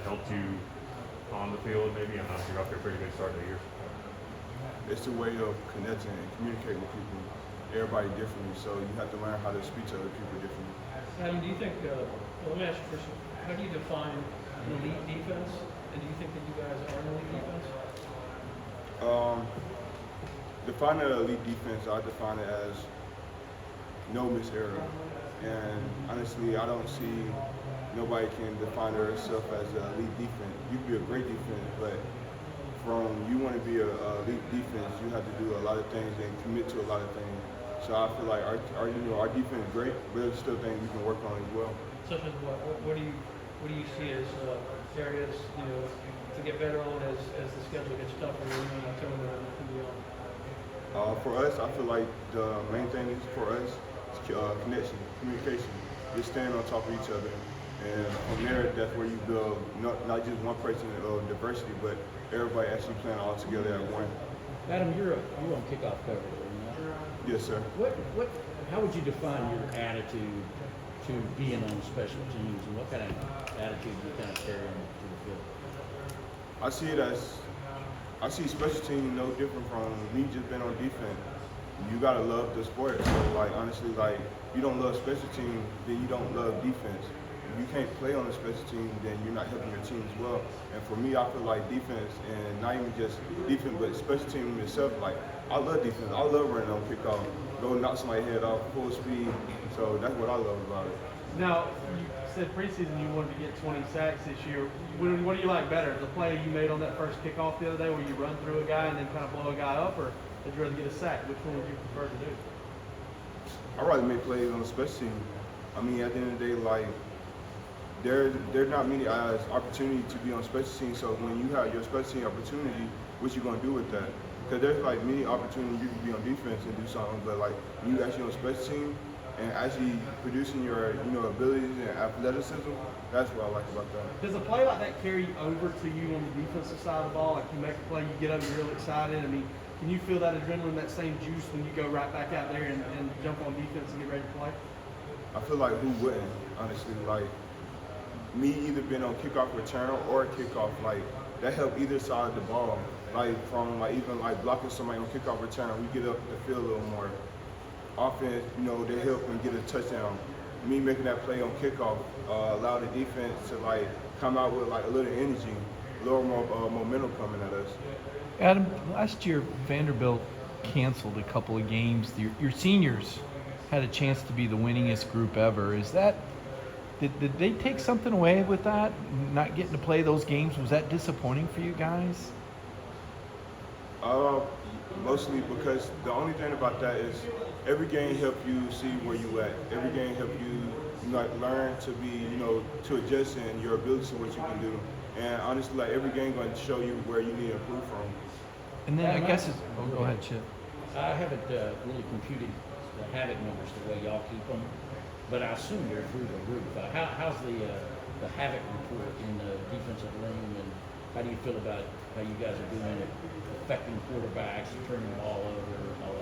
helped you on the field? Maybe I'm not sure. You're off to a pretty good start of the year. It's a way of connecting and communicating with people. Everybody differently, so you have to learn how to speak to other people differently. Adam, do you think, well, let me ask you first, how do you define an elite defense? And do you think that you guys are an elite defense? Defining an elite defense, I define it as no miss error. And honestly, I don't see nobody can define themselves as an elite defense. You can be a great defense, but from you want to be an elite defense, you have to do a lot of things and commit to a lot of things. So I feel like our defense is great, but there's still things we can work on as well. Such as what? What do you see as areas to get better on as the schedule gets tougher in October and beyond? For us, I feel like the main thing is for us is connection, communication, just staying on top of each other. And from there, that's where you build not just one person of diversity, but everybody actually playing all together at one. Adam, you're on kickoff coverage, are you not? Yes, sir. How would you define your attitude to being on special teams, and what kind of attitude do you kind of carry on to the field? I see special team no different from me just being on defense. You gotta love the sport. So like honestly, like you don't love special team, then you don't love defense. If you can't play on the special team, then you're not helping your team as well. And for me, I feel like defense, and not even just defense, but special team itself. Like I love defense. I love running on kickoff, go knock somebody's head off full speed. So that's what I love about it. Now, you said preseason you wanted to get 20 sacks this year. What do you like better? The play you made on that first kickoff the other day where you run through a guy and then kind of blow a guy up, or would you rather get a sack? Which one would you prefer to do? I'd rather make plays on the special team. I mean, at the end of the day, like, there's not many opportunity to be on special teams, so when you have your special team opportunity, what you gonna do with that? Because there's like many opportunities you can be on defense and do something, but like when you actually on special team and actually producing your abilities and athleticism, that's what I like about that. Does a play like that carry over to you on the defensive side of the ball? Like you make a play, you get up, you're real excited. I mean, can you feel that adrenaline, that same juice when you go right back out there and jump on defense and get ready to play? I feel like who wouldn't, honestly, like me either being on kickoff return or kickoff, like that help either side of the ball. Like from like even like blocking somebody on kickoff return, we get up the field a little more. Offense, they help and get a touchdown. Me making that play on kickoff allow the defense to like come out with like a little energy, a little more momentum coming at us. Adam, last year Vanderbilt canceled a couple of games. Your seniors had a chance to be the winningest group ever. Did they take something away with that? Not getting to play those games, was that disappointing for you guys? Mostly because the only thing about that is every game help you see where you at. Every game help you like learn to be, to adjust in your abilities and what you can do. And honestly, like every game going to show you where you need to improve from. And then I guess go ahead, Chip. I haven't really computed the havoc numbers the way y'all keep them, but I assume they're through the roof. How's the havoc report in the defensive room, and how do you feel about how you guys are doing it, affecting quarterbacks, turning the ball over, and all that?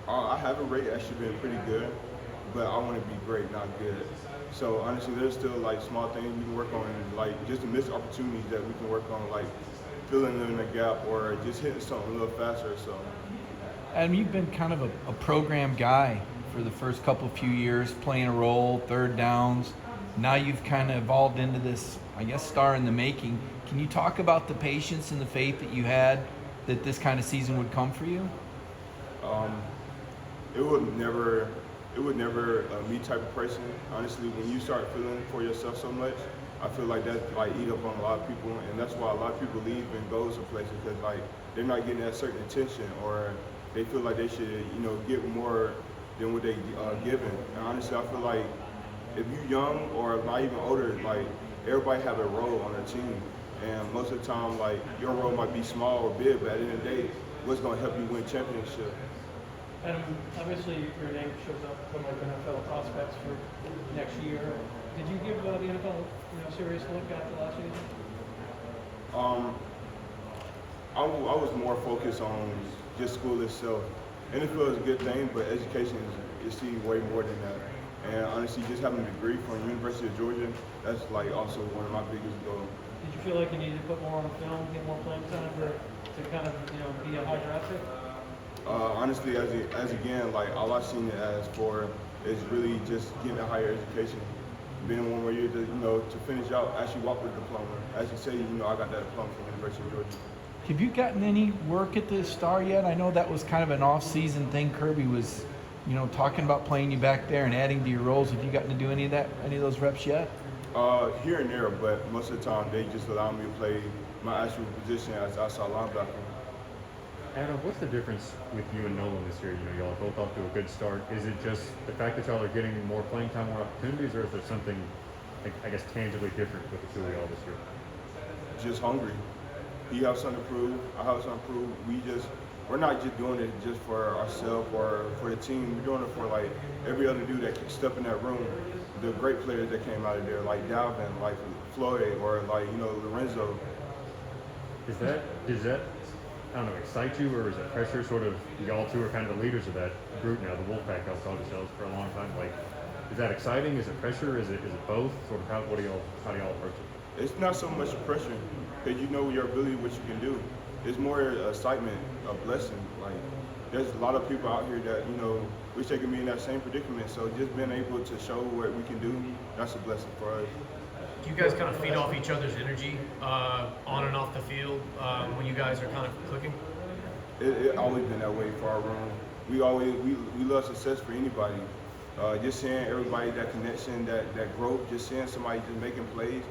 I have a rate actually been pretty good, but I want to be great, not good. So honestly, there's still like small things we can work on, like just the missed opportunities that we can work on, like filling in the gap or just hitting something a little faster. So. Adam, you've been kind of a program guy for the first few years, playing a role, third downs. Now you've kind of evolved into this, I guess, star in the making. Can you talk about the patience and the faith that you had that this kind of season would come for you? It would never me type of person. Honestly, when you start feeling for yourself so much, I feel like that like eat up on a lot of people, and that's why a lot of people leave and go to places because like they're not getting that certain attention, or they feel like they should get more than what they given. And honestly, I feel like if you're young or not even older, like everybody have a role on their team, and most of the time like your role might be small or big, but at the end of the day, what's going to help you win championship? And obviously your name shows up from like NFL prospects for next year. Did you give the NFL serious look after last season? I was more focused on just school itself. NFL is a good thing, but education is seen way more than that. And honestly, just having a degree from University of Georgia, that's like also one of my biggest goals. Did you feel like you needed to put more on film, get more playing time to kind of be a high draft pick? Honestly, as again, like all I've seen it as for is really just getting a higher education, being one where you're to finish out, actually walk with a diploma. As you say, I got that diploma from the University of Georgia. Have you gotten any work at the Star yet? I know that was kind of an off-season thing. Kirby was, talking about playing you back there and adding to your roles. Have you gotten to do any of those reps yet? Here and there, but most of the time they just allow me to play my actual position as outside linebacker. Adam, what's the difference with you and Nolan this year? Y'all both off to a good start. Is it just the fact that y'all are getting more playing time, more opportunities, or is there something, I guess, tangibly different with the two of y'all this year? Just hungry. He has something to prove. I have something to prove. We're not just doing it just for ourselves or for the team. We're doing it for like every other dude that stepped in that room. The great players that came out of there, like Dalvin, like Floyd, or like Lorenzo. Does that I don't know, excite you, or is it pressure? Sort of, y'all two are kind of the leaders of that group now, the Wolfpack. Y'all called yourselves for a long time. Like, is that exciting? Is it pressure? Is it both? Sort of, how do y'all approach it? It's not so much pressure, because you know your ability, what you can do. It's more excitement, a blessing. Like, there's a lot of people out here that wish they could be in that same predicament. So just being able to show what we can do, that's a blessing for us. Do you guys kind of feed off each other's energy on and off the field when you guys are kind of clicking? It always been that way for our room. We love success for anybody. Just seeing everybody, that connection, that growth, just seeing somebody just making plays,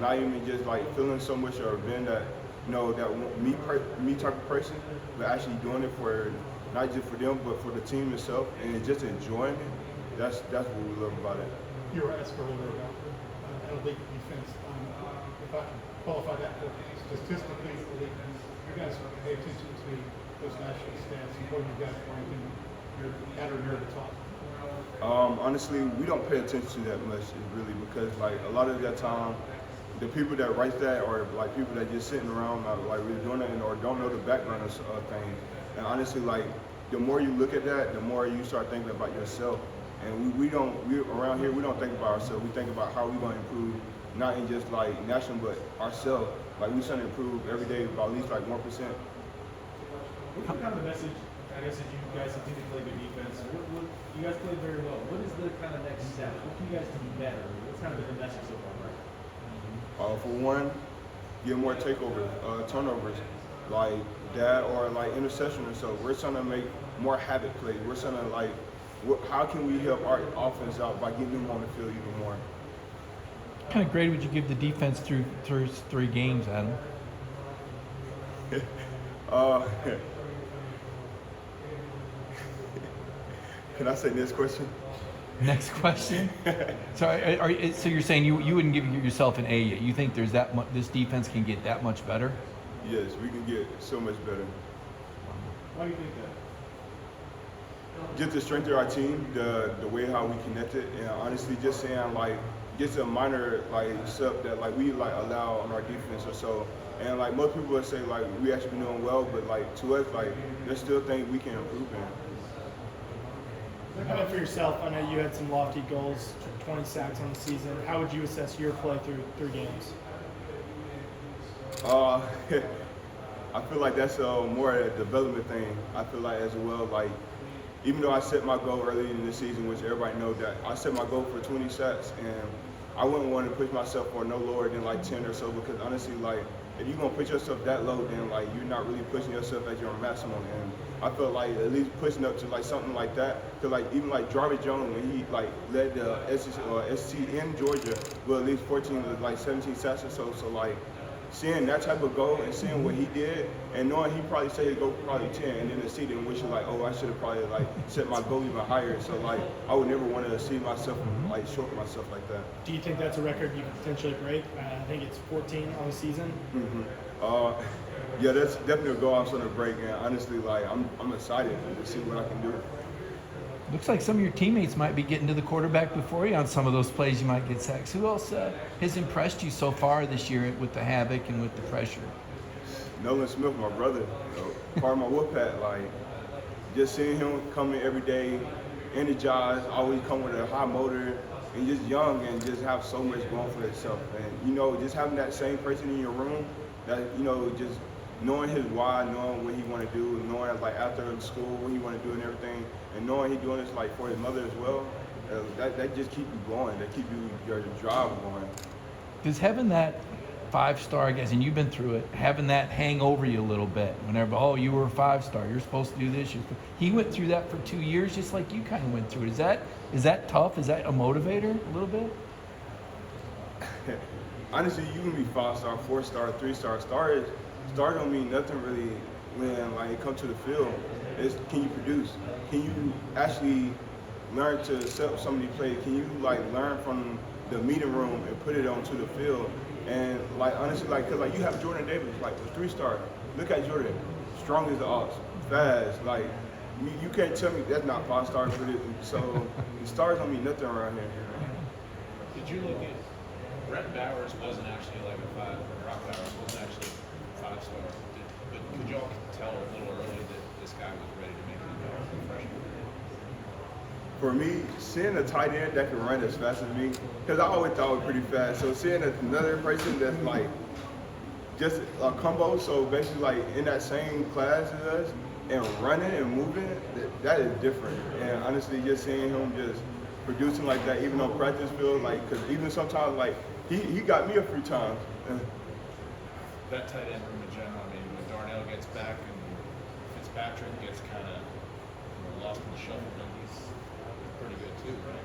not even just like feeling so much or being that me type of person, but actually doing it for not just for them but for the team itself and just enjoying it. That's what we love about it. You were asked earlier about elite defense. If I can qualify that for statistically elite, you guys pay attention to those national stats and what you guys ranking. You're at or near the top. Honestly, we don't pay attention to that much, really, because like a lot of that time, the people that write that are like people that just sitting around not like really doing it or don't know the background of things. And honestly, like the more you look at that, the more you start thinking about yourself. And we around here, we don't think about ourselves. We think about how we're going to improve, not in just like national, but ourselves. Like we trying to improve every day by at least like 1%. What's kind of the message, I guess, that you guys continue to play good defense? What you guys played very well. What is the kind of next step? What can you guys do better? What's kind of the message so far, right? For one, get more turnovers, like that or like interception or so. We're trying to make more havoc plays. We're trying to like, how can we help our offense out by getting them on the field even more? What kind of grade would you give the defense through 3 games, Adam? Can I say next question? Next question. So you're saying you wouldn't give yourself an A yet? You think there's that much? This defense can get that much better? Yes, we can get so much better. Why do you think that? Just the strength of our team, the way how we connected, and honestly, just saying like, just a minor like stuff that like we like allow on our defense or so. And like most people would say like we actually been doing well, but like to us like there's still things we can improve in. How about for yourself? I know you had some lofty goals, 20 sacks on the season. How would you assess your play through 3 games? I feel like that's more a development thing. I feel like as well, like even though I set my goal early in the season, which everybody knows that I set my goal for 20 sacks, and I wouldn't want to push myself for no lower than like 10 or so, because honestly, like if you're gonna put yourself that low, then like you're not really pushing yourself at your maximum. And I felt like at least pushing up to like something like that, cause like even like Jarvis Jones when he like led the SC in Georgia with at least 14 to like 17 sacks or so. So like seeing that type of goal and seeing what he did, and knowing he probably said he'd go probably 10, and then the season wishing like, oh, I should have probably like set my goal even higher. So like I would never want to see myself like short myself like that. Do you think that's a record you could potentially break? I think it's 14 on the season. Yeah, that's definitely a goal I'm trying to break, and honestly, like I'm excited to see what I can do. Looks like some of your teammates might be getting to the quarterback before you on some of those plays. You might get sacks. Who else has impressed you so far this year with the havoc and with the pressure? Nolan Smith, my brother, part of my Wolfpack. Like just seeing him come in every day, energized, always come with a high motor, and just young and just have so much going for themselves. And you know, just having that same person in your room, that you know, just knowing his why, knowing what he want to do, knowing like after school what he want to do and everything, and knowing he doing this like for his mother as well. That just keep you going. That keep you your drive going. Because having that 5-star, I guess, and you've been through it, having that hang over you a little bit. Whenever, oh, you were a 5-star, you're supposed to do this. He went through that for 2 years, just like you kind of went through it. Is that tough? Is that a motivator a little bit? Honestly, you can be 5-star, 4-star, 3-star. Star don't mean nothing really when like it comes to the field. It's can you produce? Can you actually learn to set up somebody play? Can you like learn from the meeting room and put it onto the field? And like honestly, like cause like you have Jordan Davis, like the 3-star. Look at Jordan, strong as the ox, fast. Like you can't tell me that's not 5-star for this. So the stars don't mean nothing around here. Did you look at Brett Bowers wasn't actually like a 5, Brock Bowers wasn't actually 5-star. But could y'all tell a little early that this guy was ready to make it freshman? For me, seeing a tight end that can run as fast as me, because I always thought I was pretty fast. So seeing another person that's like just a combo, so basically like in that same class as us and running and moving, that is different. And honestly, just seeing him just producing like that, even on practice field, like, because even sometimes like he got me a few times. That tight end room in general, I mean, when Darnell gets back and Fitzpatrick gets kind of lost in the shuffle, then he's pretty good too, right?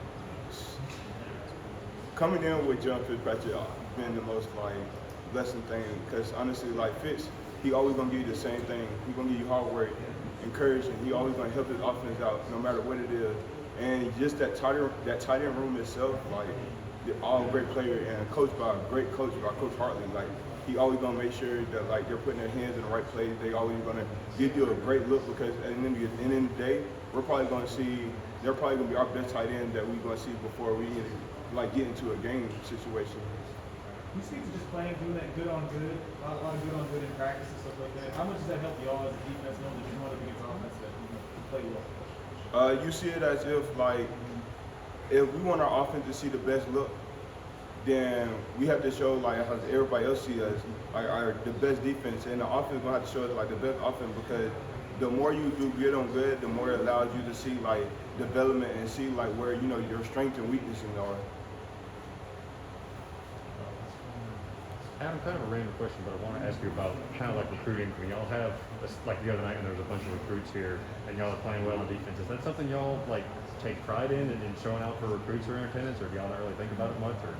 Coming in with John Fitzpatrick been the most like blessing thing, because honestly, like Fitz, he always gonna give you the same thing. He gonna give you hard work, encouragement. He always gonna help his offense out, no matter what it is. And just that tight end room itself, like all great player and coached by a great coach, by Coach Hartley. Like he always gonna make sure that like they're putting their hands in the right place. They always gonna give you a great look, because at the end of the day, they're probably gonna be our best tight end that we're gonna see before we like get into a game situation. You speak to just playing, doing that good on good, a lot of good on good in practice and stuff like that. How much does that help y'all as a defense, knowing that you're going up against an offense that play well? You see it as if like if we want our offense to see the best look, then we have to show like how everybody else see us, like the best defense, and the offense gonna have to show us like the best offense, because the more you do good on good, the more it allows you to see like development and see like where you know your strengths and weaknesses are. Adam, kind of a random question, but I want to ask you about kind of like recruiting. When y'all have, like the other night when there was a bunch of recruits here and y'all are playing well on defense, is that something y'all like take pride in and showing out for recruits who are in attendance, or do y'all not really think about it much? Or?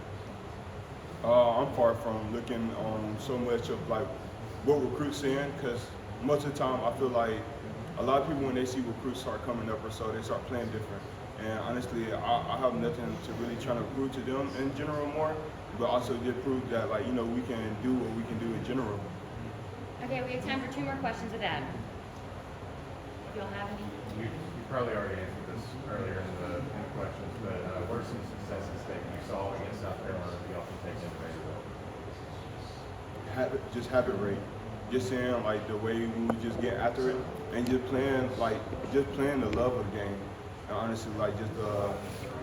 I'm far from looking on so much of like what recruits seeing, because most of the time I feel like a lot of people when they see recruits start coming up or so, they start playing different. And honestly, I have nothing to really try to prove to them in general more, but also just prove that like, you know, we can do what we can do in general. Okay, we have time for 2 more questions with Adam. If y'all have any? You probably already answered this earlier in the questions, but what are some successes that you saw against South Carolina that you often take into Habit rate. Just saying like the way we just get after it and just playing the love of the game. And honestly, like just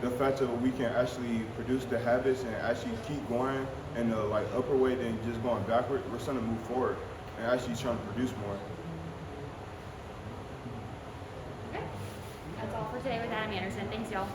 the fact that we can actually produce the habits and actually keep going in the like upper way than just going backward. We're starting to move forward and actually trying to produce more. Okay. That's all for today with Adam Anderson. Thanks, y'all.